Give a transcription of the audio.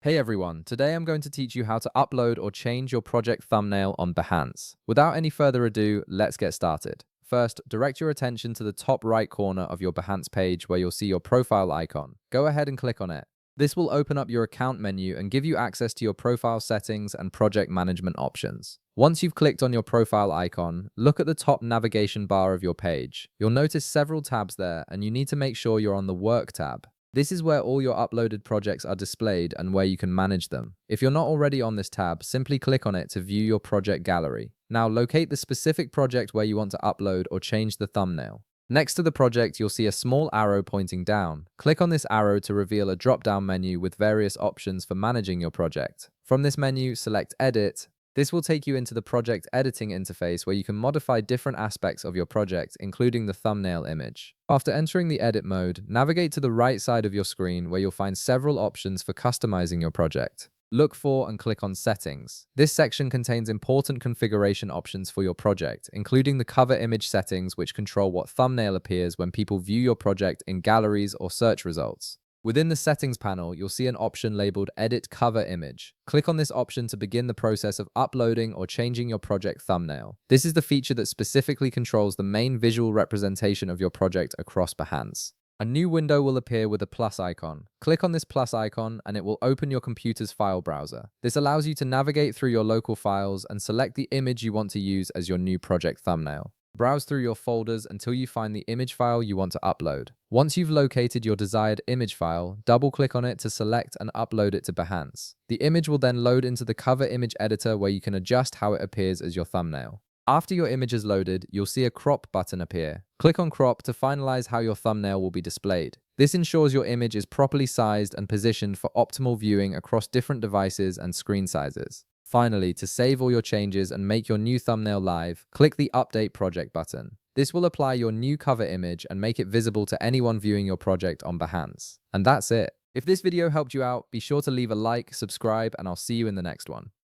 Hey everyone, today I'm going to teach you how to upload or change your project thumbnail on Behance. Without any further ado, let's get started. First, direct your attention to the top right corner of your Behance page where you'll see your profile icon. Go ahead and click on it. This will open up your account menu and give you access to your profile settings and project management options. Once you've clicked on your profile icon, look at the top navigation bar of your page. You'll notice several tabs there, and you need to make sure you're on the Work tab. This is where all your uploaded projects are displayed and where you can manage them. If you're not already on this tab, simply click on it to view your project gallery. Now locate the specific project where you want to upload or change the thumbnail. Next to the project, you'll see a small arrow pointing down. Click on this arrow to reveal a drop-down menu with various options for managing your project. From this menu, select Edit. This will take you into the project editing interface where you can modify different aspects of your project, including the thumbnail image. After entering the edit mode, navigate to the right side of your screen where you'll find several options for customizing your project. Look for and click on Settings. This section contains important configuration options for your project, including the cover image settings, which control what thumbnail appears when people view your project in galleries or search results. Within the Settings panel, you'll see an option labeled Edit Cover Image. Click on this option to begin the process of uploading or changing your project thumbnail. This is the feature that specifically controls the main visual representation of your project across Behance. A new window will appear with a plus icon. Click on this plus icon and it will open your computer's file browser. This allows you to navigate through your local files and select the image you want to use as your new project thumbnail. Browse through your folders until you find the image file you want to upload. Once you've located your desired image file, double-click on it to select and upload it to Behance. The image will then load into the cover image editor where you can adjust how it appears as your thumbnail. After your image is loaded, you'll see a crop button appear. Click on crop to finalize how your thumbnail will be displayed. This ensures your image is properly sized and positioned for optimal viewing across different devices and screen sizes. Finally, to save all your changes and make your new thumbnail live, click the Update Project button. This will apply your new cover image and make it visible to anyone viewing your project on Behance. And that's it. If this video helped you out, be sure to leave a like, subscribe, and I'll see you in the next one.